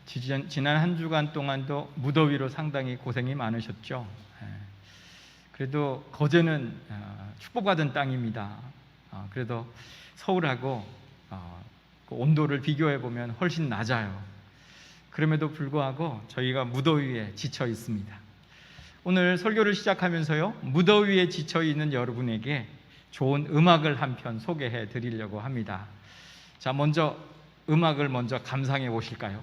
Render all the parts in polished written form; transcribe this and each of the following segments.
지난 한 주간 동안도 무더위로 상당히 고생이 많으셨죠. 그래도 거제는 축복받은 땅입니다. 그래도 서울하고 그 온도를 비교해 보면 훨씬 낮아요. 그럼에도 불구하고 저희가 무더위에 지쳐 있습니다. 오늘 설교를 시작하면서요, 무더위에 지쳐 있는 여러분에게 좋은 음악을 한 편 소개해 드리려고 합니다. 자, 먼저 음악을 먼저 감상해 보실까요?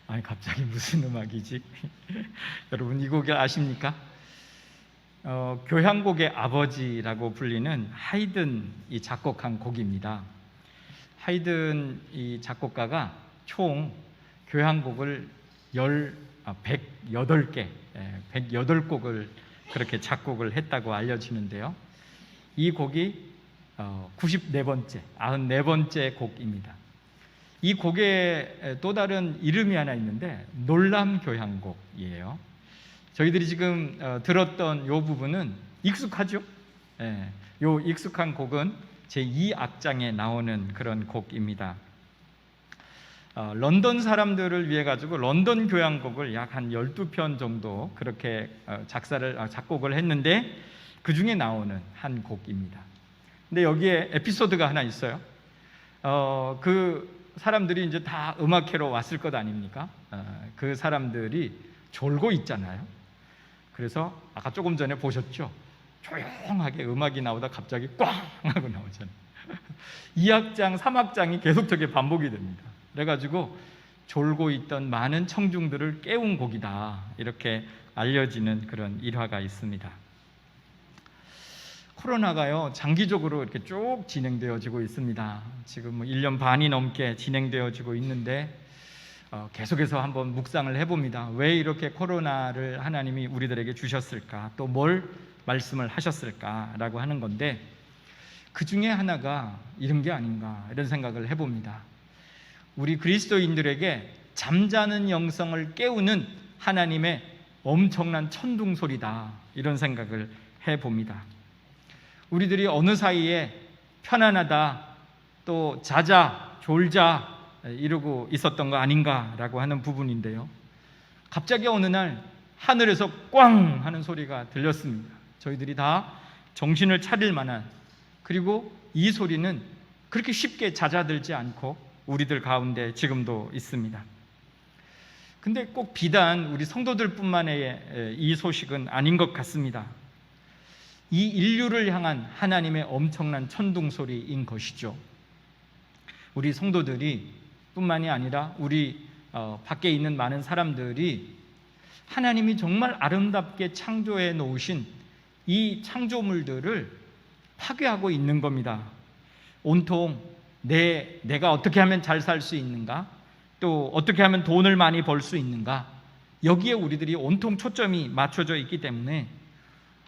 아니, 갑자기 무슨 음악이지? 여러분, 이 곡을 아십니까? 교향곡의 아버지라고 불리는 하이든이 작곡한 곡입니다. 하이든 이 작곡가가 총 교향곡을 108개, 108곡을 그렇게 작곡을 했다고 알려지는데요. 이 곡이 94번째, 94번째 곡입니다. 이 곡에 또 다른 이름이 하나 있는데 놀람교향곡이에요. 저희들이 지금 들었던 이 부분은 익숙하죠? 이 익숙한 곡은 제2악장에 나오는 그런 곡입니다. 런던 사람들을 위해 가지고 런던 교향곡을 약 한 12편 정도 그렇게 작곡을 했는데 그 중에 나오는 한 곡입니다. 근데 여기에 에피소드가 하나 있어요. 그 사람들이 이제 다 음악회로 왔을 것 아닙니까? 그 사람들이 졸고 있잖아요. 그래서 아까 조금 전에 보셨죠? 조용하게 음악이 나오다 갑자기 꽝 하고 나오잖아요. 2악장, 3악장이 계속 저게 반복이 됩니다. 그래가지고 졸고 있던 많은 청중들을 깨운 곡이다, 이렇게 알려지는 그런 일화가 있습니다. 코로나가요, 장기적으로 이렇게 쭉 진행되어지고 있습니다. 지금 1년 반이 넘게 진행되어지고 있는데 계속해서 한번 묵상을 해봅니다. 왜 이렇게 코로나를 하나님이 우리들에게 주셨을까? 또 뭘 말씀을 하셨을까라고 하는 건데, 그 중에 하나가 이런 게 아닌가, 이런 생각을 해봅니다. 우리 그리스도인들에게 잠자는 영성을 깨우는 하나님의 엄청난 천둥소리다, 이런 생각을 해봅니다. 우리들이 어느 사이에 편안하다, 또 자자, 졸자 이러고 있었던 거 아닌가라고 하는 부분인데요. 갑자기 어느 날 하늘에서 꽝 하는 소리가 들렸습니다. 저희들이 다 정신을 차릴 만한, 그리고 이 소리는 그렇게 쉽게 잦아들지 않고 우리들 가운데 지금도 있습니다. 근데 꼭 비단 우리 성도들뿐만의 이 소식은 아닌 것 같습니다. 이 인류를 향한 하나님의 엄청난 천둥소리인 것이죠. 우리 성도들이 뿐만이 아니라 우리 밖에 있는 많은 사람들이 하나님이 정말 아름답게 창조해 놓으신 이 창조물들을 파괴하고 있는 겁니다. 온통 내가 어떻게 하면 잘 살 수 있는가, 또 어떻게 하면 돈을 많이 벌 수 있는가, 여기에 우리들이 온통 초점이 맞춰져 있기 때문에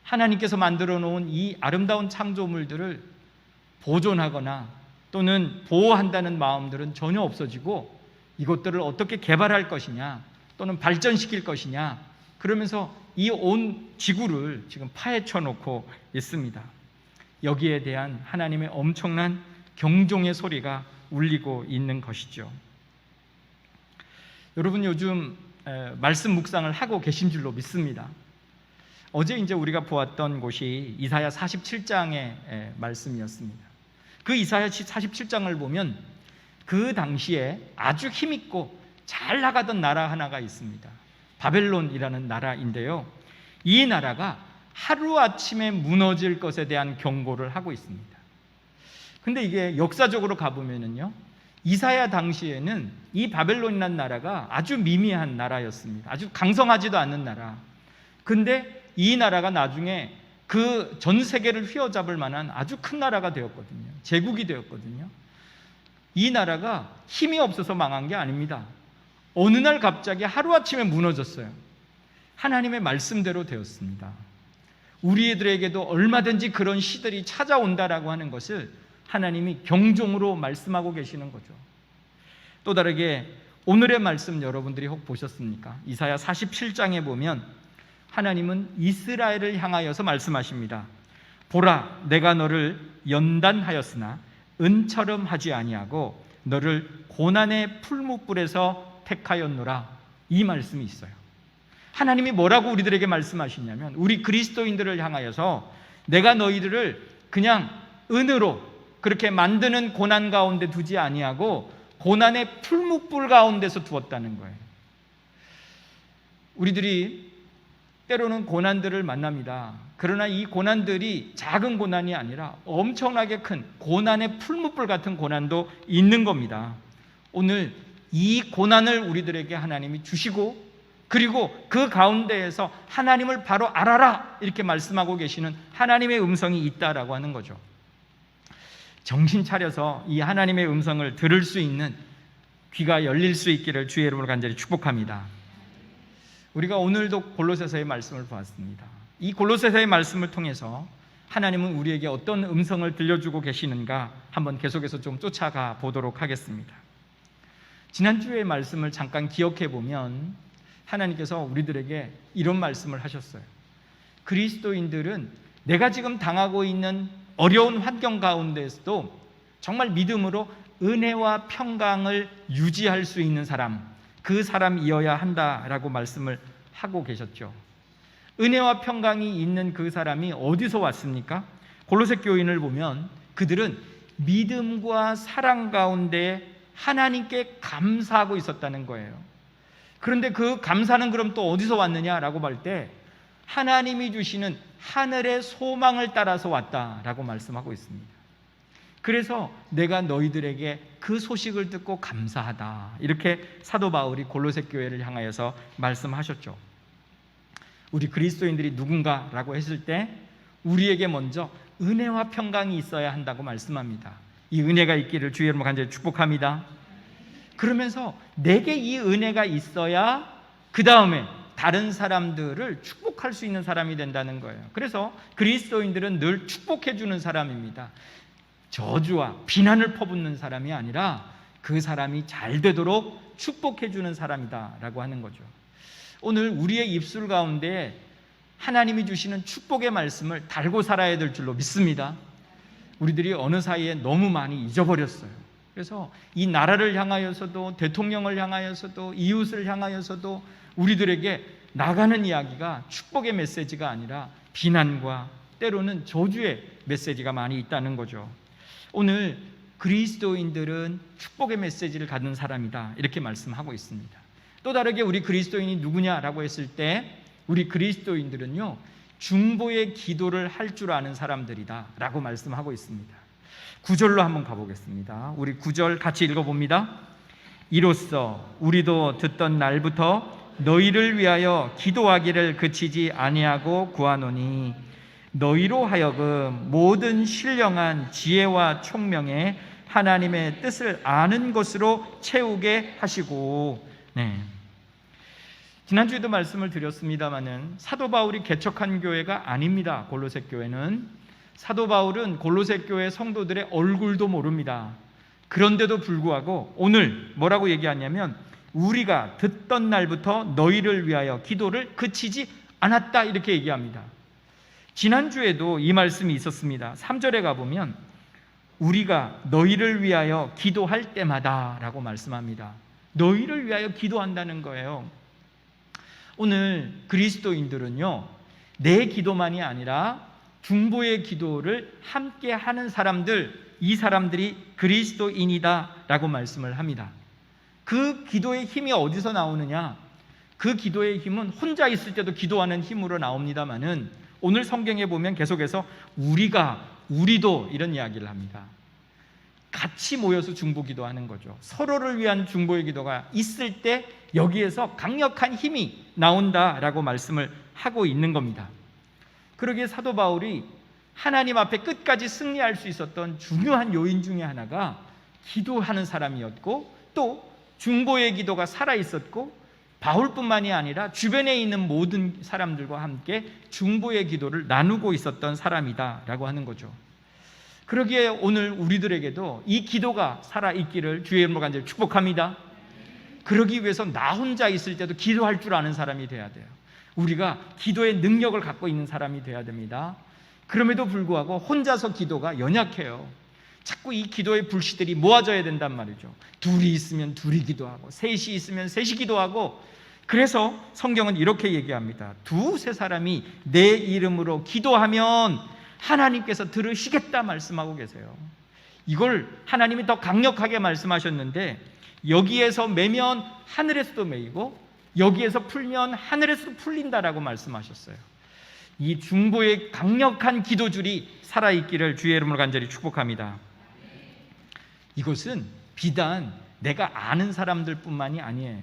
하나님께서 만들어 놓은 이 아름다운 창조물들을 보존하거나 또는 보호한다는 마음들은 전혀 없어지고, 이것들을 어떻게 개발할 것이냐 또는 발전시킬 것이냐, 그러면서 이 온 지구를 지금 파헤쳐 놓고 있습니다. 여기에 대한 하나님의 엄청난 경종의 소리가 울리고 있는 것이죠. 여러분 요즘 말씀 묵상을 하고 계신 줄로 믿습니다. 어제 이제 우리가 보았던 곳이 이사야 47장의 말씀이었습니다. 그 이사야 47장을 보면 그 당시에 아주 힘있고 잘 나가던 나라 하나가 있습니다. 바벨론이라는 나라인데요. 이 나라가 하루아침에 무너질 것에 대한 경고를 하고 있습니다. 근데 이게 역사적으로 가보면은요, 이사야 당시에는 이 바벨론이라는 나라가 아주 미미한 나라였습니다. 아주 강성하지도 않는 나라. 근데 이 나라가 나중에 그 전 세계를 휘어잡을 만한 아주 큰 나라가 되었거든요. 제국이 되었거든요. 이 나라가 힘이 없어서 망한 게 아닙니다. 어느 날 갑자기 하루아침에 무너졌어요. 하나님의 말씀대로 되었습니다. 우리들에게도 얼마든지 그런 시들이 찾아온다라고 하는 것을 하나님이 경종으로 말씀하고 계시는 거죠. 또 다르게 오늘의 말씀 여러분들이 혹 보셨습니까? 이사야 47장에 보면 하나님은 이스라엘을 향하여서 말씀하십니다. 보라, 내가 너를 연단하였으나 은처럼 하지 아니하고 너를 고난의 풀무불에서 택하였노라. 이 말씀이 있어요. 하나님이 뭐라고 우리들에게 말씀하시냐면, 우리 그리스도인들을 향하여서 내가 너희들을 그냥 은으로 그렇게 만드는 고난 가운데 두지 아니하고 고난의 풀무불 가운데서 두었다는 거예요. 우리들이 때로는 고난들을 만납니다. 그러나 이 고난들이 작은 고난이 아니라 엄청나게 큰 고난의 풀무불 같은 고난도 있는 겁니다. 오늘 이 고난을 우리들에게 하나님이 주시고, 그리고 그 가운데에서 하나님을 바로 알아라 이렇게 말씀하고 계시는 하나님의 음성이 있다라고 하는 거죠. 정신 차려서 이 하나님의 음성을 들을 수 있는 귀가 열릴 수 있기를 주의 이름으로 간절히 축복합니다. 우리가 오늘도 골로새서의 말씀을 보았습니다. 이 골로새서의 말씀을 통해서 하나님은 우리에게 어떤 음성을 들려주고 계시는가 한번 계속해서 좀 쫓아가 보도록 하겠습니다. 지난주의 말씀을 잠깐 기억해 보면 하나님께서 우리들에게 이런 말씀을 하셨어요. 그리스도인들은 내가 지금 당하고 있는 어려운 환경 가운데서도 정말 믿음으로 은혜와 평강을 유지할 수 있는 사람, 그 사람이어야 한다라고 말씀을 하고 계셨죠. 은혜와 평강이 있는 그 사람이 어디서 왔습니까? 골로새 교인을 보면 그들은 믿음과 사랑 가운데 하나님께 감사하고 있었다는 거예요. 그런데 그 감사는 그럼 또 어디서 왔느냐라고 볼 때 하나님이 주시는 하늘의 소망을 따라서 왔다라고 말씀하고 있습니다. 그래서 내가 너희들에게 그 소식을 듣고 감사하다, 이렇게 사도 바울이 골로새 교회를 향하여서 말씀하셨죠. 우리 그리스도인들이 누군가라고 했을 때 우리에게 먼저 은혜와 평강이 있어야 한다고 말씀합니다. 이 은혜가 있기를 주의 이름으로 간절히 축복합니다. 그러면서 내게 이 은혜가 있어야 그 다음에 다른 사람들을 축복할 수 있는 사람이 된다는 거예요. 그래서 그리스도인들은 늘 축복해 주는 사람입니다. 저주와 비난을 퍼붓는 사람이 아니라 그 사람이 잘 되도록 축복해 주는 사람이다라고 하는 거죠. 오늘 우리의 입술 가운데 하나님이 주시는 축복의 말씀을 달고 살아야 될 줄로 믿습니다. 우리들이 어느 사이에 너무 많이 잊어버렸어요. 그래서 이 나라를 향하여서도, 대통령을 향하여서도, 이웃을 향하여서도 우리들에게 나가는 이야기가 축복의 메시지가 아니라 비난과 때로는 저주의 메시지가 많이 있다는 거죠. 오늘 그리스도인들은 축복의 메시지를 갖는 사람이다, 이렇게 말씀하고 있습니다. 또 다르게 우리 그리스도인이 누구냐라고 했을 때 우리 그리스도인들은요, 중보의 기도를 할 줄 아는 사람들이다 라고 말씀하고 있습니다. 9절로 한번 가보겠습니다. 우리 9절 같이 읽어봅니다. 이로써 우리도 듣던 날부터 너희를 위하여 기도하기를 그치지 아니하고 구하노니 너희로 하여금 모든 신령한 지혜와 총명에 하나님의 뜻을 아는 것으로 채우게 하시고. 지난주에도 말씀을 드렸습니다마는 사도 바울이 개척한 교회가 아닙니다. 골로새 교회는. 사도 바울은 골로새 교회 성도들의 얼굴도 모릅니다. 그런데도 불구하고 오늘 뭐라고 얘기하냐면 우리가 듣던 날부터 너희를 위하여 기도를 그치지 않았다 이렇게 얘기합니다. 지난주에도 이 말씀이 있었습니다. 3절에 가보면 우리가 너희를 위하여 기도할 때마다 라고 말씀합니다. 너희를 위하여 기도한다는 거예요. 오늘 그리스도인들은요, 내 기도만이 아니라 중보의 기도를 함께 하는 사람들, 이 사람들이 그리스도인이다 라고 말씀을 합니다. 그 기도의 힘이 어디서 나오느냐? 그 기도의 힘은 혼자 있을 때도 기도하는 힘으로 나옵니다마는 오늘 성경에 보면 계속해서 우리도 이런 이야기를 합니다. 같이 모여서 중보 기도하는 거죠. 서로를 위한 중보의 기도가 있을 때 여기에서 강력한 힘이 나온다라고 말씀을 하고 있는 겁니다. 그러기에 사도 바울이 하나님 앞에 끝까지 승리할 수 있었던 중요한 요인 중에 하나가 기도하는 사람이었고, 또 중보의 기도가 살아있었고, 바울뿐만이 아니라 주변에 있는 모든 사람들과 함께 중보의 기도를 나누고 있었던 사람이다라고 하는 거죠. 그러기에 오늘 우리들에게도 이 기도가 살아있기를 주의 이름으로 간절히 축복합니다. 그러기 위해서 나 혼자 있을 때도 기도할 줄 아는 사람이 돼야 돼요. 우리가 기도의 능력을 갖고 있는 사람이 돼야 됩니다. 그럼에도 불구하고 혼자서 기도가 연약해요. 자꾸 이 기도의 불씨들이 모아져야 된단 말이죠. 둘이 있으면 둘이 기도하고, 셋이 있으면 셋이 기도하고. 그래서 성경은 이렇게 얘기합니다. 두세 사람이 내 이름으로 기도하면 하나님께서 들으시겠다 말씀하고 계세요. 이걸 하나님이 더 강력하게 말씀하셨는데, 여기에서 매면 하늘에서도 매이고 여기에서 풀면 하늘에서도 풀린다라고 말씀하셨어요. 이 중보의 강력한 기도줄이 살아있기를 주의 이름으로 간절히 축복합니다. 이것은 비단 내가 아는 사람들뿐만이 아니에요.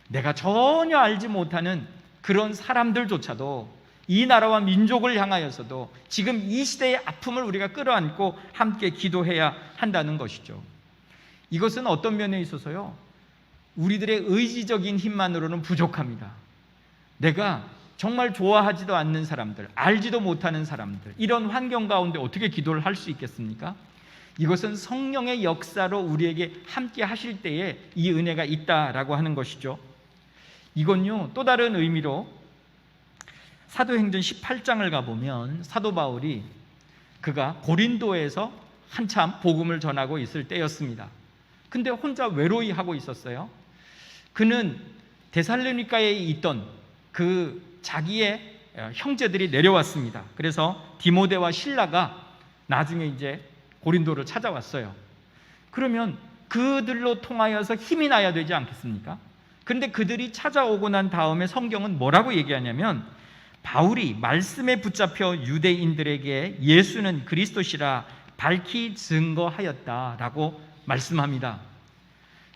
내가 전혀 알지 못하는 그런 사람들조차도, 이 나라와 민족을 향하여서도 지금 이 시대의 아픔을 우리가 끌어안고 함께 기도해야 한다는 것이죠. 이것은 어떤 면에 있어서요, 우리들의 의지적인 힘만으로는 부족합니다. 내가 정말 좋아하지도 않는 사람들, 알지도 못하는 사람들, 이런 환경 가운데 어떻게 기도를 할 수 있겠습니까? 이것은 성령의 역사로 우리에게 함께 하실 때에 이 은혜가 있다라고 하는 것이죠. 이건요, 또 다른 의미로 사도행전 18장을 가보면 사도 바울이 그가 고린도에서 한참 복음을 전하고 있을 때였습니다. 근데 혼자 외로이 하고 있었어요. 그는 데살로니가에 있던 그 자기의 형제들이 내려왔습니다. 그래서 디모데와 실라가 나중에 이제 고린도를 찾아왔어요. 그러면 그들로 통하여서 힘이 나야 되지 않겠습니까? 그런데 그들이 찾아오고 난 다음에 성경은 뭐라고 얘기하냐면, 바울이 말씀에 붙잡혀 유대인들에게 예수는 그리스도시라 밝히 증거하였다라고 말씀합니다.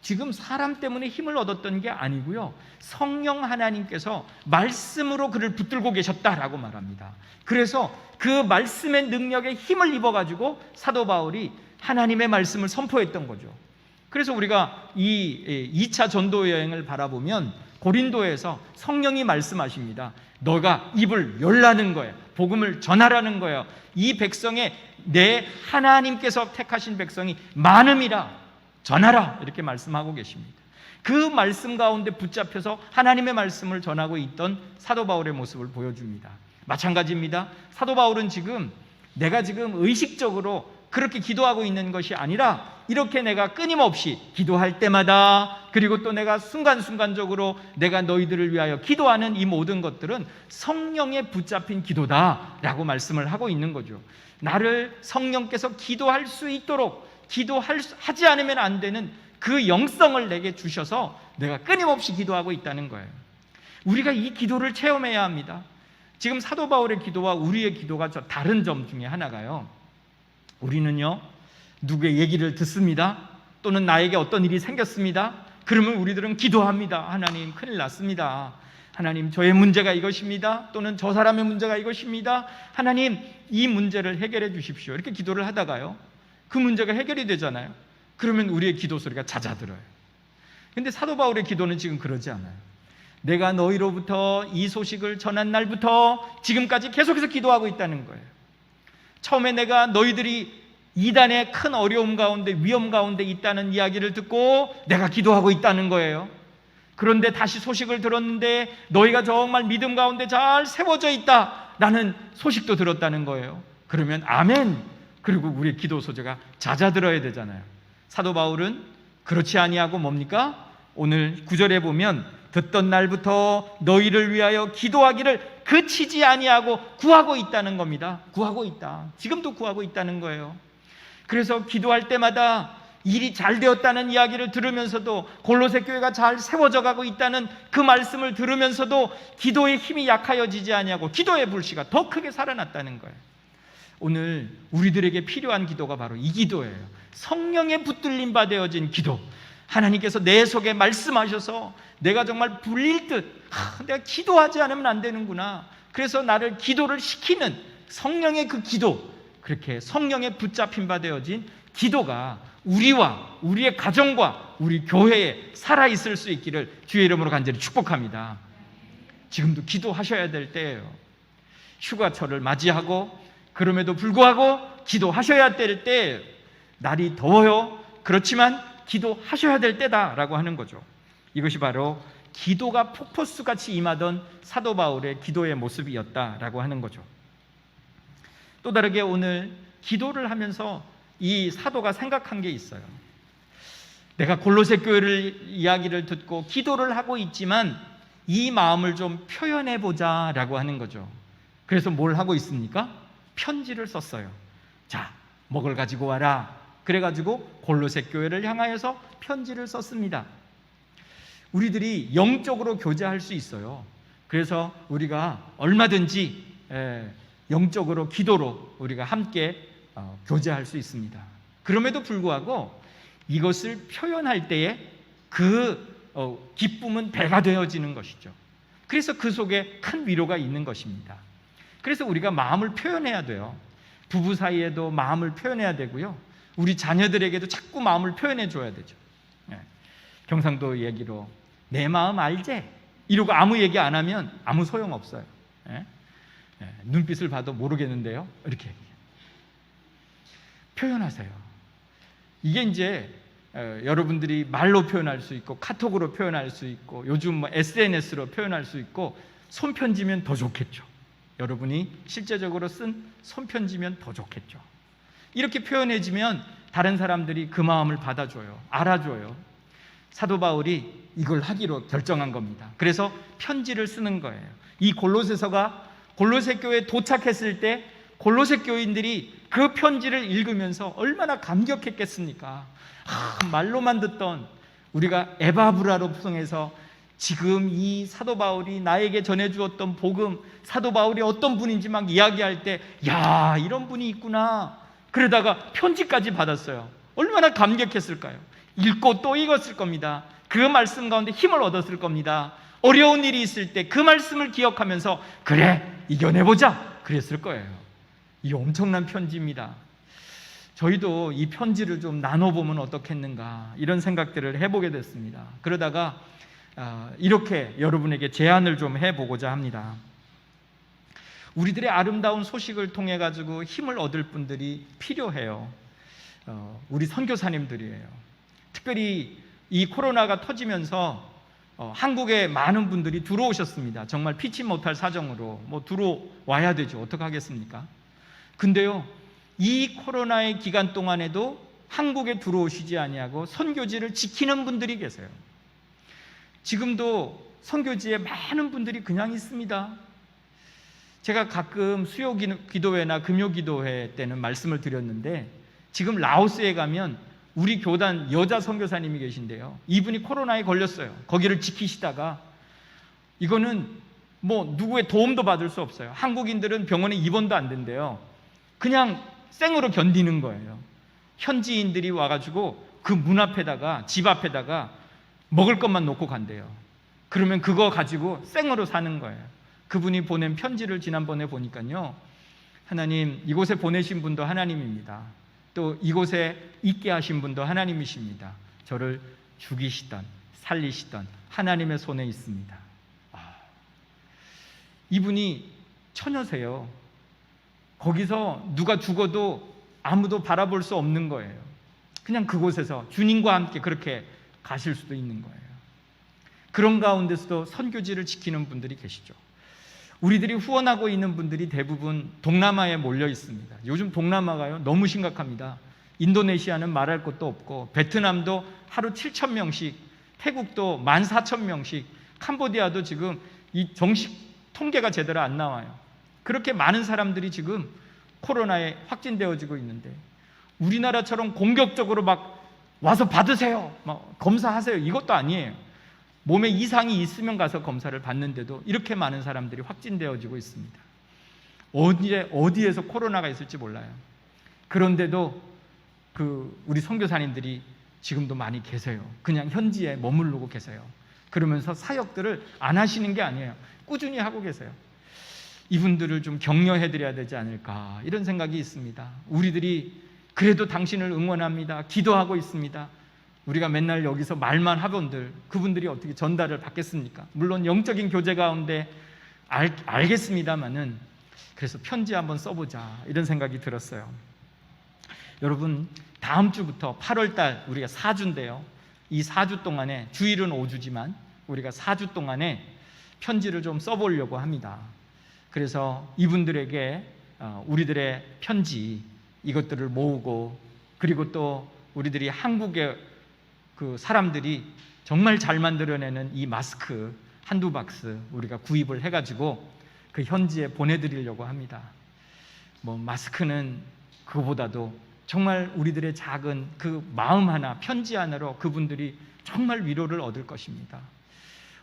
지금 사람 때문에 힘을 얻었던 게 아니고요, 성령 하나님께서 말씀으로 그를 붙들고 계셨다라고 말합니다. 그래서 그 말씀의 능력에 힘을 입어가지고 사도 바울이 하나님의 말씀을 선포했던 거죠. 그래서 우리가 이 2차 전도 여행을 바라보면 고린도에서 성령이 말씀하십니다. 너가 입을 열라는 거예요. 복음을 전하라는 거예요. 이 백성의, 내 하나님께서 택하신 백성이 많음이라 전하라, 이렇게 말씀하고 계십니다. 그 말씀 가운데 붙잡혀서 하나님의 말씀을 전하고 있던 사도 바울의 모습을 보여줍니다. 마찬가지입니다. 사도 바울은 내가 지금 의식적으로 그렇게 기도하고 있는 것이 아니라, 이렇게 내가 끊임없이 기도할 때마다, 그리고 또 내가 순간순간적으로 내가 너희들을 위하여 기도하는 이 모든 것들은 성령에 붙잡힌 기도다라고 말씀을 하고 있는 거죠. 나를 성령께서 기도할 수 있도록, 하지 않으면 안 되는 그 영성을 내게 주셔서 내가 끊임없이 기도하고 있다는 거예요. 우리가 이 기도를 체험해야 합니다. 지금 사도 바울의 기도와 우리의 기도가 다른 점 중에 하나가요, 우리는요, 누구의 얘기를 듣습니다. 또는 나에게 어떤 일이 생겼습니다. 그러면 우리들은 기도합니다. 하나님, 큰일 났습니다. 하나님, 저의 문제가 이것입니다. 또는 저 사람의 문제가 이것입니다. 하나님, 이 문제를 해결해 주십시오. 이렇게 기도를 하다가요, 그 문제가 해결이 되잖아요. 그러면 우리의 기도 소리가 잦아들어요. 근데 사도 바울의 기도는 지금 그러지 않아요. 내가 너희로부터 이 소식을 전한 날부터 지금까지 계속해서 기도하고 있다는 거예요. 처음에 내가 너희들이 이단의 큰 어려움 가운데, 위험 가운데 있다는 이야기를 듣고 내가 기도하고 있다는 거예요. 그런데 다시 소식을 들었는데 너희가 정말 믿음 가운데 잘 세워져 있다라는 소식도 들었다는 거예요. 그러면 아멘. 그리고 우리 기도 소재가 잦아들어야 되잖아요. 사도 바울은 그렇지 아니하고 뭡니까? 오늘 9절에 보면 듣던 날부터 너희를 위하여 기도하기를 그치지 아니하고 구하고 있다는 겁니다. 구하고 있다. 지금도 구하고 있다는 거예요. 그래서 기도할 때마다 일이 잘 되었다는 이야기를 들으면서도, 골로새 교회가 잘 세워져 가고 있다는 그 말씀을 들으면서도 기도의 힘이 약하여지지 아니하고 기도의 불씨가 더 크게 살아났다는 거예요. 오늘 우리들에게 필요한 기도가 바로 이 기도예요. 성령의 붙들림 받아진 기도. 하나님께서 내 속에 말씀하셔서 내가 정말 불릴 듯 내가 기도하지 않으면 안 되는구나, 그래서 나를 기도를 시키는 성령의 그 기도, 그렇게 성령의 붙잡힘 받아진 기도가 우리와 우리의 가정과 우리 교회에 살아있을 수 있기를 주의 이름으로 간절히 축복합니다. 지금도 기도하셔야 될 때예요. 휴가철을 맞이하고 그럼에도 불구하고 기도하셔야 될 때예요. 날이 더워요. 그렇지만 기도하셔야 될 때다라고 하는 거죠. 이것이 바로 기도가 폭포수같이 임하던 사도 바울의 기도의 모습이었다라고 하는 거죠. 또 다르게 오늘 기도를 하면서 이 사도가 생각한 게 있어요. 내가 골로새 교회를 이야기를 듣고 기도를 하고 있지만 이 마음을 좀 표현해 보자라고 하는 거죠. 그래서 뭘 하고 있습니까? 편지를 썼어요. 자, 먹을 가지고 와라. 그래가지고 골로새 교회를 향하여서 편지를 썼습니다. 우리들이 영적으로 교제할 수 있어요. 그래서 우리가 얼마든지 영적으로 기도로 우리가 함께 교제할 수 있습니다. 그럼에도 불구하고 이것을 표현할 때에 그 기쁨은 배가 되어지는 것이죠. 그래서 그 속에 큰 위로가 있는 것입니다. 그래서 우리가 마음을 표현해야 돼요. 부부 사이에도 마음을 표현해야 되고요. 우리 자녀들에게도 자꾸 마음을 표현해 줘야 되죠. 경상도 얘기로 내 마음 알지? 이러고 아무 얘기 안 하면 아무 소용없어요. 눈빛을 봐도 모르겠는데요. 이렇게 표현하세요. 이게 이제 여러분들이 말로 표현할 수 있고 카톡으로 표현할 수 있고 요즘 뭐 SNS로 표현할 수 있고 손편지면 더 좋겠죠. 여러분이 실제적으로 쓴 손편지면 더 좋겠죠. 이렇게 표현해지면 다른 사람들이 그 마음을 받아줘요. 알아줘요. 사도 바울이 이걸 하기로 결정한 겁니다. 그래서 편지를 쓰는 거예요. 이 골로새서가 골로새 교회에 도착했을 때 골로새 교인들이 그 편지를 읽으면서 얼마나 감격했겠습니까? 말로만 듣던 우리가 에바브라로 통해서 지금 이 사도 바울이 나에게 전해주었던 복음, 사도 바울이 어떤 분인지 막 이야기할 때, 야, 이런 분이 있구나. 그러다가 편지까지 받았어요. 얼마나 감격했을까요? 읽고 또 읽었을 겁니다. 그 말씀 가운데 힘을 얻었을 겁니다. 어려운 일이 있을 때 그 말씀을 기억하면서 그래, 이겨내보자 그랬을 거예요. 이 엄청난 편지입니다. 저희도 이 편지를 좀 나눠보면 어떻겠는가 이런 생각들을 해보게 됐습니다. 그러다가 이렇게 여러분에게 제안을 좀 해보고자 합니다. 우리들의 아름다운 소식을 통해 가지고 힘을 얻을 분들이 필요해요. 우리 선교사님들이에요. 특별히 이 코로나가 터지면서 한국에 많은 분들이 들어오셨습니다. 정말 피치 못할 사정으로 뭐 들어와야 되죠. 어떡하겠습니까? 근데요, 이 코로나의 기간 동안에도 한국에 들어오시지 아니하고 선교지를 지키는 분들이 계세요. 지금도 선교지에 많은 분들이 그냥 있습니다. 제가 가끔 수요 기도회나 금요 기도회 때는 말씀을 드렸는데 지금 라오스에 가면 우리 교단 여자 선교사님이 계신데요. 이분이 코로나에 걸렸어요. 거기를 지키시다가 이거는 뭐 누구의 도움도 받을 수 없어요. 한국인들은 병원에 입원도 안 된대요. 그냥 생으로 견디는 거예요. 현지인들이 와가지고 그 문 앞에다가 집 앞에다가 먹을 것만 놓고 간대요. 그러면 그거 가지고 생으로 사는 거예요. 그분이 보낸 편지를 지난번에 보니까요, 하나님, 이곳에 보내신 분도 하나님입니다. 또 이곳에 있게 하신 분도 하나님이십니다. 저를 죽이시던 살리시던 하나님의 손에 있습니다. 이분이 처녀세요. 거기서 누가 죽어도 아무도 바라볼 수 없는 거예요. 그냥 그곳에서 주님과 함께 그렇게 가실 수도 있는 거예요. 그런 가운데서도 선교지를 지키는 분들이 계시죠. 우리들이 후원하고 있는 분들이 대부분 동남아에 몰려 있습니다. 요즘 동남아가요 너무 심각합니다. 인도네시아는 말할 것도 없고, 베트남도 하루 7,000명씩, 태국도 14,000명씩, 캄보디아도 지금 이 정식 통계가 제대로 안 나와요. 그렇게 많은 사람들이 지금 코로나에 확진되어지고 있는데, 우리나라처럼 공격적으로 막 와서 받으세요, 막 검사하세요, 이것도 아니에요. 몸에 이상이 있으면 가서 검사를 받는데도 이렇게 많은 사람들이 확진되어지고 있습니다. 어디에서 코로나가 있을지 몰라요. 그런데도 우리 선교사님들이 지금도 많이 계세요. 그냥 현지에 머무르고 계세요. 그러면서 사역들을 안 하시는 게 아니에요. 꾸준히 하고 계세요. 이분들을 좀 격려해 드려야 되지 않을까, 이런 생각이 있습니다. 우리들이 그래도 당신을 응원합니다, 기도하고 있습니다. 우리가 맨날 여기서 말만 하던들 그분들이 어떻게 전달을 받겠습니까? 물론 영적인 교제 가운데 알겠습니다만은, 그래서 편지 한번 써보자, 이런 생각이 들었어요. 여러분, 다음 주부터 8월달 우리가 4주인데요. 이 4주 동안에, 주일은 5주지만 우리가 4주 동안에 편지를 좀 써보려고 합니다. 그래서 이분들에게 우리들의 편지, 이것들을 모으고, 그리고 또 우리들이 한국의 사람들이 정말 잘 만들어내는 이 마스크 한두 박스 우리가 구입을 해가지고 그 현지에 보내드리려고 합니다. 마스크는 그거보다도 정말 우리들의 작은 그 마음 하나, 편지 하나로 그분들이 정말 위로를 얻을 것입니다.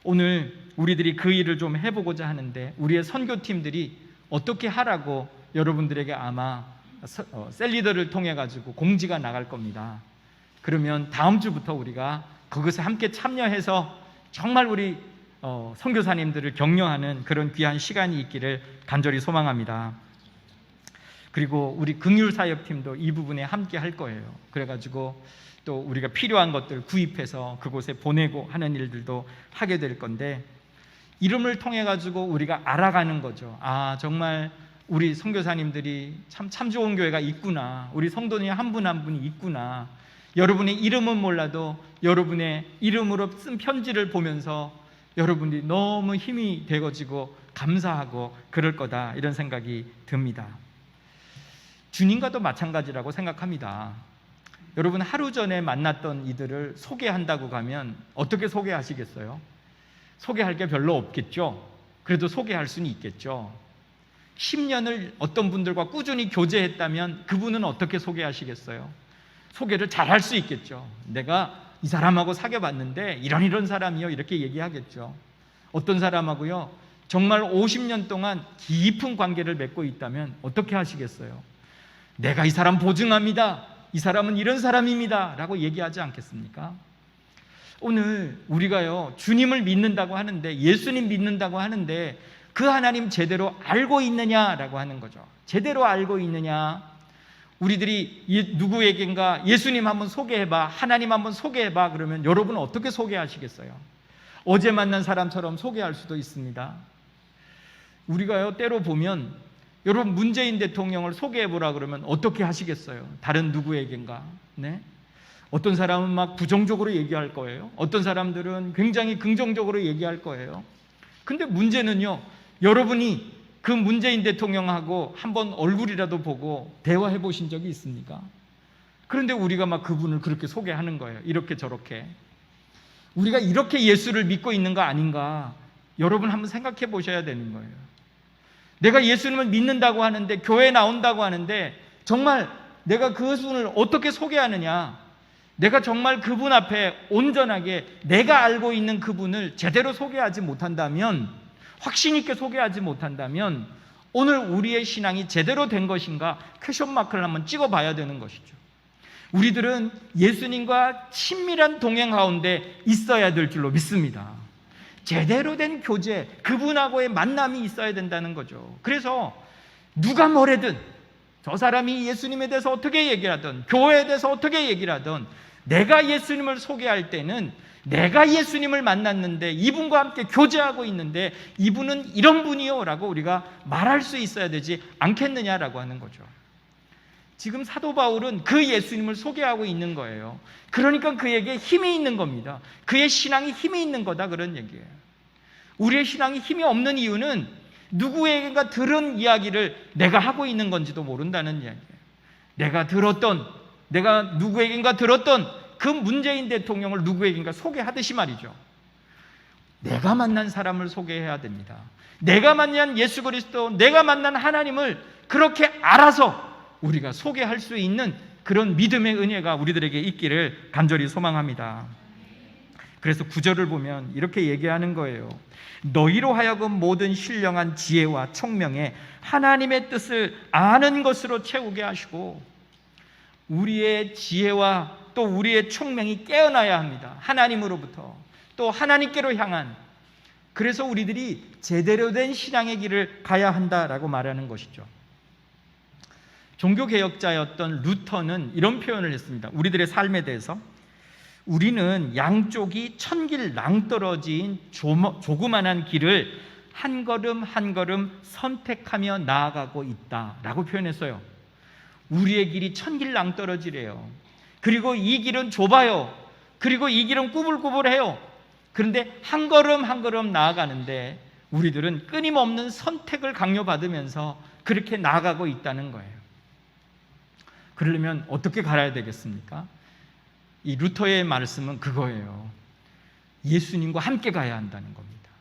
오늘 우리들이 그 일을 좀 해보고자 하는데, 우리의 선교팀들이 어떻게 하라고 여러분들에게 아마 셀리더를 통해 가지고 공지가 나갈 겁니다. 그러면 다음 주부터 우리가 그것에 함께 참여해서 정말 우리 선교사님들을 격려하는 그런 귀한 시간이 있기를 간절히 소망합니다. 그리고 우리 긍휼사역팀도 이 부분에 함께 할 거예요. 그래가지고 또 우리가 필요한 것들 구입해서 그곳에 보내고 하는 일들도 하게 될 건데, 이름을 통해 가지고 우리가 알아가는 거죠. 아, 정말 우리 선교사님들이 참 좋은 교회가 있구나, 우리 성도님 한 분 한 분이 있구나, 여러분의 이름은 몰라도 여러분의 이름으로 쓴 편지를 보면서 여러분이 너무 힘이 되어지고 감사하고 그럴 거다, 이런 생각이 듭니다. 주님과도 마찬가지라고 생각합니다. 여러분, 하루 전에 만났던 이들을 소개한다고 가면 어떻게 소개하시겠어요? 소개할 게 별로 없겠죠. 그래도 소개할 수는 있겠죠. 10년을 어떤 분들과 꾸준히 교제했다면 그분은 어떻게 소개하시겠어요? 소개를 잘 할 수 있겠죠. 내가 이 사람하고 사귀어봤는데 이런 사람이요, 이렇게 얘기하겠죠. 어떤 사람하고요 정말 50년 동안 깊은 관계를 맺고 있다면 어떻게 하시겠어요? 내가 이 사람 보증합니다, 이 사람은 이런 사람입니다 라고 얘기하지 않겠습니까? 오늘 우리가요 주님을 믿는다고 하는데, 예수님 믿는다고 하는데 그 하나님 제대로 알고 있느냐라고 하는 거죠. 제대로 알고 있느냐? 우리들이 누구에겐가 예수님 한번 소개해봐, 하나님 한번 소개해봐 그러면 여러분은 어떻게 소개하시겠어요? 어제 만난 사람처럼 소개할 수도 있습니다. 우리가요 때로 보면, 여러분 문재인 대통령을 소개해보라 그러면 어떻게 하시겠어요? 다른 누구에겐가? 네? 어떤 사람은 막 부정적으로 얘기할 거예요. 어떤 사람들은 굉장히 긍정적으로 얘기할 거예요. 근데 문제는요, 여러분이 그 문재인 대통령하고 한번 얼굴이라도 보고 대화해 보신 적이 있습니까? 그런데 우리가 막 그분을 그렇게 소개하는 거예요. 이렇게 저렇게. 우리가 이렇게 예수를 믿고 있는 거 아닌가? 여러분 한번 생각해 보셔야 되는 거예요. 내가 예수님을 믿는다고 하는데, 교회에 나온다고 하는데 정말 내가 그분을 어떻게 소개하느냐? 내가 정말 그분 앞에 온전하게 내가 알고 있는 그분을 제대로 소개하지 못한다면, 확신 있게 소개하지 못한다면 오늘 우리의 신앙이 제대로 된 것인가 퀘션 마크를 한번 찍어봐야 되는 것이죠. 우리들은 예수님과 친밀한 동행 가운데 있어야 될 줄로 믿습니다. 제대로 된 교제, 그분하고의 만남이 있어야 된다는 거죠. 그래서 누가 뭐래든, 저 사람이 예수님에 대해서 어떻게 얘기를 하든, 교회에 대해서 어떻게 얘기를 하든, 내가 예수님을 소개할 때는 내가 예수님을 만났는데 이분과 함께 교제하고 있는데 이분은 이런 분이요 라고 우리가 말할 수 있어야 되지 않겠느냐라고 하는 거죠. 지금 사도 바울은 그 예수님을 소개하고 있는 거예요. 그러니까 그에게 힘이 있는 겁니다. 그의 신앙이 힘이 있는 거다, 그런 얘기예요. 우리의 신앙이 힘이 없는 이유는 누구에게가 들은 이야기를 내가 하고 있는 건지도 모른다는 이야기예요. 내가 누구에겐가 들었던 그 문재인 대통령을 누구에겐가 소개하듯이 말이죠. 내가 만난 사람을 소개해야 됩니다. 내가 만난 예수 그리스도, 내가 만난 하나님을 그렇게 알아서 우리가 소개할 수 있는 그런 믿음의 은혜가 우리들에게 있기를 간절히 소망합니다. 그래서 9절을 보면 이렇게 얘기하는 거예요. 너희로 하여금 모든 신령한 지혜와 총명에 하나님의 뜻을 아는 것으로 채우게 하시고, 우리의 지혜와 또 우리의 총명이 깨어나야 합니다. 하나님으로부터 또 하나님께로 향한. 그래서 우리들이 제대로 된 신앙의 길을 가야 한다라고 말하는 것이죠. 종교개혁자였던 루터는 이런 표현을 했습니다. 우리들의 삶에 대해서, 우리는 양쪽이 천길 낭떠러지인 조그만한 길을 한 걸음 한 걸음 선택하며 나아가고 있다라고 표현했어요. 우리의 길이 천길 낭떠러지래요. 그리고 이 길은 좁아요. 그리고 이 길은 꾸불꾸불해요. 그런데 한 걸음 한 걸음 나아가는데 우리들은 끊임없는 선택을 강요받으면서 그렇게 나아가고 있다는 거예요. 그러려면 어떻게 갈아야 되겠습니까? 이 루터의 말씀은 그거예요. 예수님과 함께 가야 한다는 겁니다.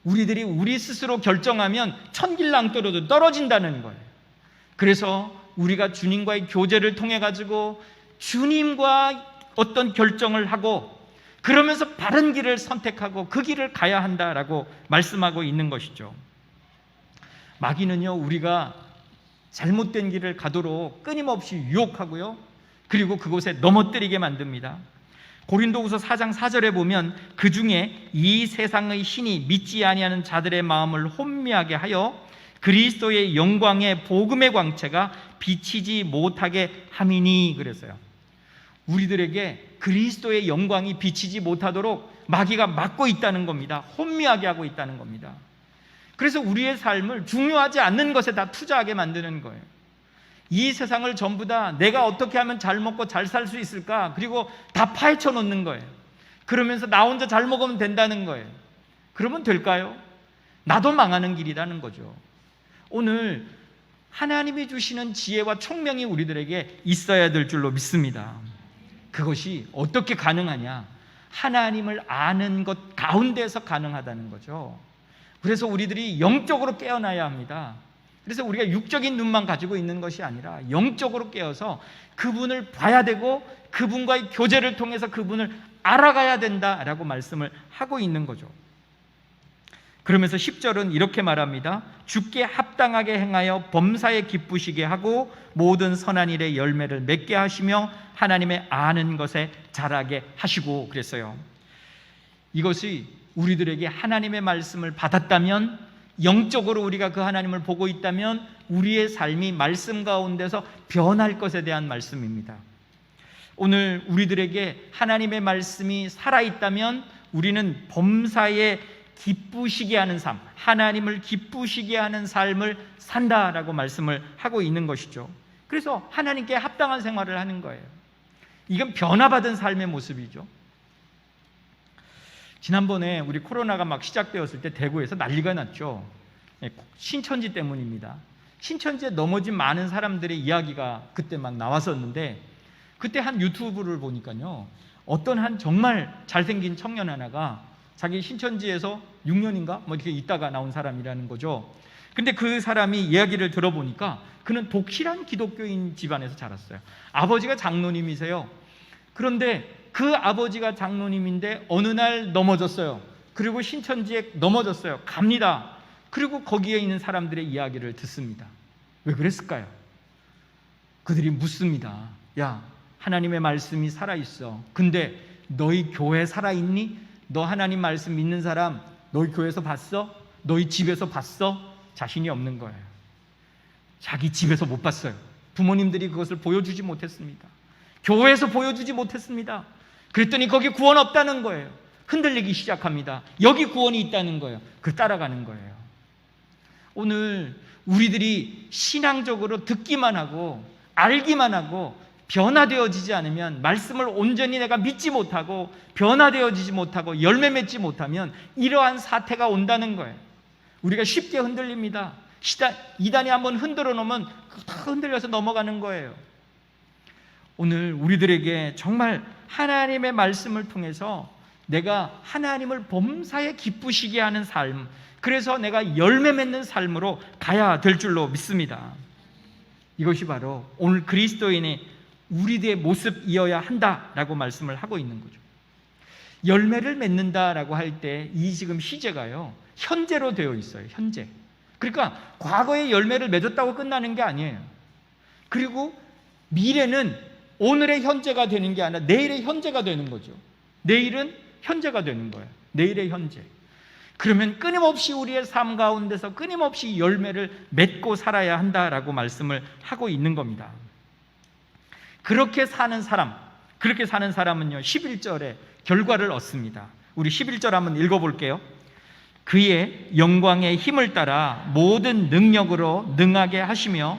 우리들이 우리 스스로 결정하면 천길낭떠러도 떨어진다는 거예요. 그래서 우리가 주님과의 교제를 통해 가지고 주님과 어떤 결정을 하고, 그러면서 바른 길을 선택하고 그 길을 가야 한다라고 말씀하고 있는 것이죠. 마귀는요, 우리가 잘못된 길을 가도록 끊임없이 유혹하고요, 그리고 그곳에 넘어뜨리게 만듭니다. 고린도후서 4장 4절에 보면 그 중에 이 세상의 신이 믿지 아니하는 자들의 마음을 혼미하게 하여 그리스도의 영광의 복음의 광채가 비치지 못하게 함이니, 그랬어요. 우리들에게 그리스도의 영광이 비치지 못하도록 마귀가 막고 있다는 겁니다. 혼미하게 하고 있다는 겁니다. 그래서 우리의 삶을 중요하지 않는 것에 다 투자하게 만드는 거예요. 이 세상을 전부 다 내가 어떻게 하면 잘 먹고 잘 살 수 있을까, 그리고 다 파헤쳐 놓는 거예요. 그러면서 나 혼자 잘 먹으면 된다는 거예요. 그러면 될까요? 나도 망하는 길이라는 거죠. 오늘 하나님이 주시는 지혜와 총명이 우리들에게 있어야 될 줄로 믿습니다. 그것이 어떻게 가능하냐? 하나님을 아는 것 가운데서 가능하다는 거죠. 그래서 우리들이 영적으로 깨어나야 합니다. 그래서 우리가 육적인 눈만 가지고 있는 것이 아니라 영적으로 깨어서 그분을 봐야 되고 그분과의 교제를 통해서 그분을 알아가야 된다라고 말씀을 하고 있는 거죠. 그러면서 10절은 이렇게 말합니다. 주께 합당하게 행하여 범사에 기쁘시게 하고 모든 선한 일의 열매를 맺게 하시며 하나님의 아는 것에 자라게 하시고, 그랬어요. 이것이 우리들에게 하나님의 말씀을 받았다면, 영적으로 우리가 그 하나님을 보고 있다면 우리의 삶이 말씀 가운데서 변할 것에 대한 말씀입니다. 오늘 우리들에게 하나님의 말씀이 살아있다면 우리는 범사에 기쁘시게 하는 삶, 하나님을 기쁘시게 하는 삶을 산다라고 말씀을 하고 있는 것이죠. 그래서 하나님께 합당한 생활을 하는 거예요. 이건 변화받은 삶의 모습이죠. 지난번에 우리 코로나가 막 시작되었을 때 대구에서 난리가 났죠. 신천지 때문입니다. 신천지에 넘어진 많은 사람들의 이야기가 그때 막 나왔었는데, 그때 한 유튜브를 보니까요, 어떤 한 정말 잘생긴 청년 하나가 자기 신천지에서 6년인가 뭐 이렇게 있다가 나온 사람이라는 거죠. 근데 그 사람이 이야기를 들어보니까 그는 독실한 기독교인 집안에서 자랐어요. 아버지가 장로님이세요. 그런데 그 아버지가 장로님인데 어느 날 넘어졌어요. 그리고 신천지에 넘어졌어요. 갑니다. 그리고 거기에 있는 사람들의 이야기를 듣습니다. 왜 그랬을까요? 그들이 묻습니다. 야, 하나님의 말씀이 살아있어. 근데 너희 교회 살아있니? 너 하나님 말씀 믿는 사람 너희 교회에서 봤어? 너희 집에서 봤어? 자신이 없는 거예요. 자기 집에서 못 봤어요. 부모님들이 그것을 보여주지 못했습니다. 교회에서 보여주지 못했습니다. 그랬더니 거기 구원 없다는 거예요. 흔들리기 시작합니다. 여기 구원이 있다는 거예요. 그 따라가는 거예요. 오늘 우리들이 신앙적으로 듣기만 하고 알기만 하고 변화되어지지 않으면, 말씀을 온전히 내가 믿지 못하고 변화되어지지 못하고 열매 맺지 못하면 이러한 사태가 온다는 거예요. 우리가 쉽게 흔들립니다. 이단이 한번 흔들어 놓으면 다 흔들려서 넘어가는 거예요. 오늘 우리들에게 정말 하나님의 말씀을 통해서 내가 하나님을 범사에 기쁘시게 하는 삶, 그래서 내가 열매 맺는 삶으로 가야 될 줄로 믿습니다. 이것이 바로 오늘 그리스도인의 우리들의 모습이어야 한다라고 말씀을 하고 있는 거죠. 열매를 맺는다라고 할 때 이 지금 시제가요, 현재로 되어 있어요. 현재. 그러니까 과거에 열매를 맺었다고 끝나는 게 아니에요. 그리고 미래는 오늘의 현재가 되는 게 아니라 내일의 현재가 되는 거죠. 내일은 현재가 되는 거예요. 내일의 현재. 그러면 끊임없이 우리의 삶 가운데서 끊임없이 열매를 맺고 살아야 한다라고 말씀을 하고 있는 겁니다. 그렇게 사는 사람은요 11절에 결과를 얻습니다. 우리 11절 한번 읽어볼게요. 그의 영광의 힘을 따라 모든 능력으로 능하게 하시며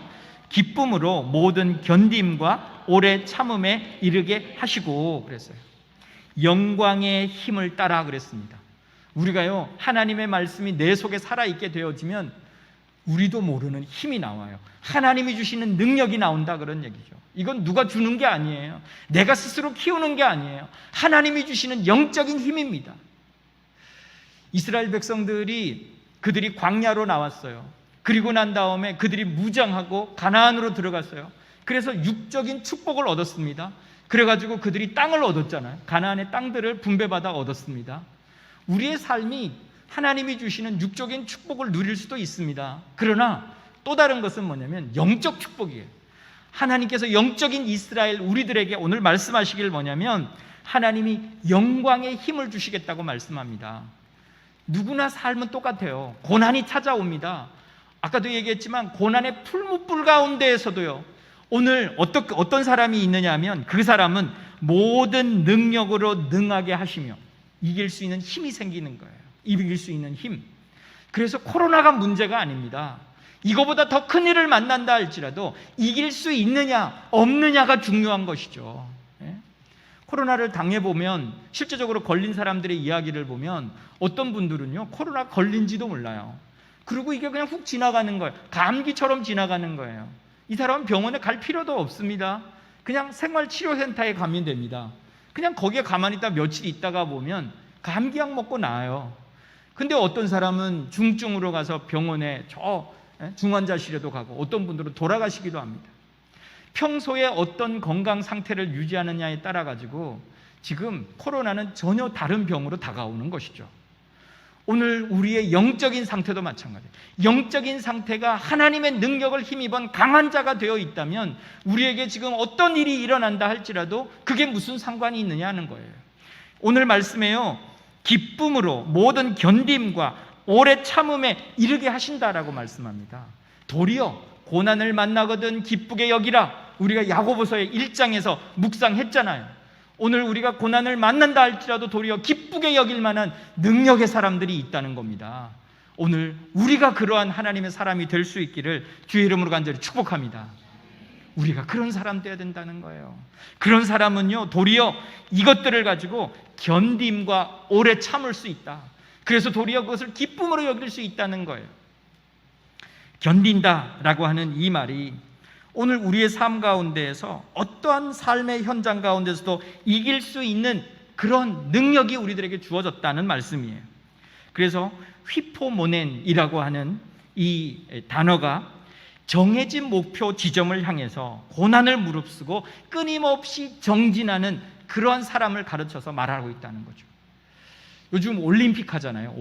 기쁨으로 모든 견딤과 오래 참음에 이르게 하시고, 그랬어요. 영광의 힘을 따라 그랬습니다. 우리가요 하나님의 말씀이 내 속에 살아있게 되어지면 우리도 모르는 힘이 나와요. 하나님이 주시는 능력이 나온다, 그런 얘기죠. 이건 누가 주는 게 아니에요. 내가 스스로 키우는 게 아니에요. 하나님이 주시는 영적인 힘입니다. 이스라엘 백성들이 그들이 광야로 나왔어요. 그리고 난 다음에 그들이 무장하고 가나안으로 들어갔어요. 그래서 육적인 축복을 얻었습니다. 그래가지고 그들이 땅을 얻었잖아요. 가나안의 땅들을 분배받아 얻었습니다. 우리의 삶이 하나님이 주시는 육적인 축복을 누릴 수도 있습니다. 그러나 또 다른 것은 뭐냐면 영적 축복이에요. 하나님께서 영적인 이스라엘 우리들에게 오늘 말씀하시길 뭐냐면 하나님이 영광의 힘을 주시겠다고 말씀합니다. 누구나 삶은 똑같아요. 고난이 찾아옵니다. 아까도 얘기했지만 고난의 풀무불 가운데에서도요, 오늘 어떤 사람이 있느냐 하면 그 사람은 모든 능력으로 능하게 하시며 이길 수 있는 힘이 생기는 거예요. 이길 수 있는 힘. 그래서 코로나가 문제가 아닙니다. 이거보다 더 큰 일을 만난다 할지라도 이길 수 있느냐 없느냐가 중요한 것이죠. 코로나를 당해보면 실제적으로 걸린 사람들의 이야기를 보면 어떤 분들은요 코로나 걸린지도 몰라요. 그리고 이게 그냥 훅 지나가는 거예요. 감기처럼 지나가는 거예요. 이 사람은 병원에 갈 필요도 없습니다. 그냥 생활치료센터에 가면 됩니다. 그냥 거기에 가만히 있다 며칠 있다가 보면 감기약 먹고 나아요. 근데 어떤 사람은 중증으로 가서 병원에 중환자실에도 가고 어떤 분들은 돌아가시기도 합니다. 평소에 어떤 건강 상태를 유지하느냐에 따라 가지고 지금 코로나는 전혀 다른 병으로 다가오는 것이죠. 오늘 우리의 영적인 상태도 마찬가지예요. 영적인 상태가 하나님의 능력을 힘입은 강한 자가 되어 있다면 우리에게 지금 어떤 일이 일어난다 할지라도 그게 무슨 상관이 있느냐 하는 거예요. 오늘 말씀에요, 기쁨으로 모든 견딤과 오래 참음에 이르게 하신다라고 말씀합니다. 도리어 고난을 만나거든 기쁘게 여기라. 우리가 야고보서의 1장에서 묵상했잖아요. 오늘 우리가 고난을 만난다 할지라도 도리어 기쁘게 여길 만한 능력의 사람들이 있다는 겁니다. 오늘 우리가 그러한 하나님의 사람이 될 수 있기를 주의 이름으로 간절히 축복합니다. 우리가 그런 사람 되어야 된다는 거예요. 그런 사람은요 도리어 이것들을 가지고 견딤과 오래 참을 수 있다. 그래서 도리어 그것을 기쁨으로 여길 수 있다는 거예요. 견딘다라고 하는 이 말이 오늘 우리의 삶 가운데에서 어떠한 삶의 현장 가운데서도 이길 수 있는 그런 능력이 우리들에게 주어졌다는 말씀이에요. 그래서 휘포모넨이라고 하는 이 단어가 정해진 목표 지점을 향해서 고난을 무릅쓰고 끊임없이 정진하는 그러한 사람을 가르쳐서 말하고 있다는 거죠. 요즘 올림픽 하잖아요.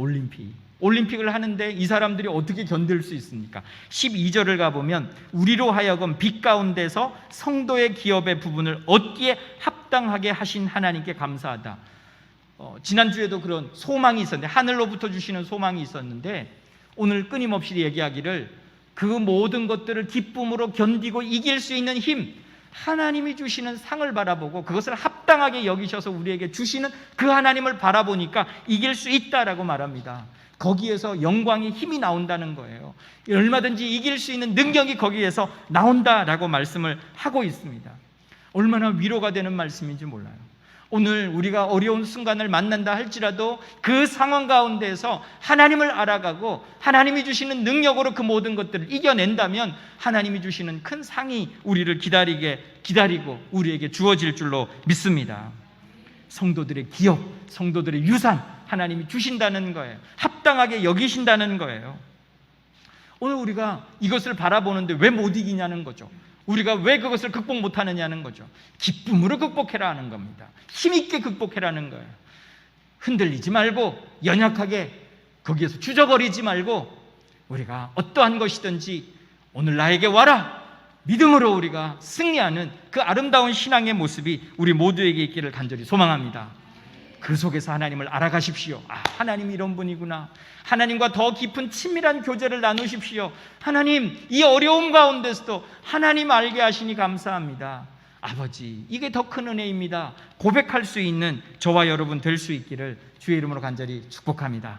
올림픽을 하는데 이 사람들이 어떻게 견딜 수 있습니까? 12절을 가보면 우리로 하여금 빛 가운데서 성도의 기업의 부분을 얻기에 합당하게 하신 하나님께 감사하다. 지난주에도 그런 소망이 있었는데, 하늘로부터 주시는 소망이 있었는데 오늘 끊임없이 얘기하기를 그 모든 것들을 기쁨으로 견디고 이길 수 있는 힘, 하나님이 주시는 상을 바라보고 그것을 합당하게 여기셔서 우리에게 주시는 그 하나님을 바라보니까 이길 수 있다라고 말합니다. 거기에서 영광의 힘이 나온다는 거예요. 얼마든지 이길 수 있는 능력이 거기에서 나온다라고 말씀을 하고 있습니다. 얼마나 위로가 되는 말씀인지 몰라요. 오늘 우리가 어려운 순간을 만난다 할지라도 그 상황 가운데에서 하나님을 알아가고 하나님이 주시는 능력으로 그 모든 것들을 이겨낸다면 하나님이 주시는 큰 상이 우리를 기다리고 우리에게 주어질 줄로 믿습니다. 성도들의 기업, 성도들의 유산 하나님이 주신다는 거예요. 합당하게 여기신다는 거예요. 오늘 우리가 이것을 바라보는데 왜 못 이기냐는 거죠. 우리가 왜 그것을 극복 못하느냐는 거죠. 기쁨으로 극복해라 하는 겁니다. 힘있게 극복해라는 거예요. 흔들리지 말고 연약하게 거기에서 주저거리지 말고 우리가 어떠한 것이든지 오늘 나에게 와라, 믿음으로 우리가 승리하는 그 아름다운 신앙의 모습이 우리 모두에게 있기를 간절히 소망합니다. 그 속에서 하나님을 알아가십시오. 하나님이 이런 분이구나. 하나님과 더 깊은 친밀한 교제를 나누십시오. 하나님, 이 어려움 가운데서도 하나님 알게 하시니 감사합니다. 아버지, 이게 더 큰 은혜입니다. 고백할 수 있는 저와 여러분 될 수 있기를 주의 이름으로 간절히 축복합니다.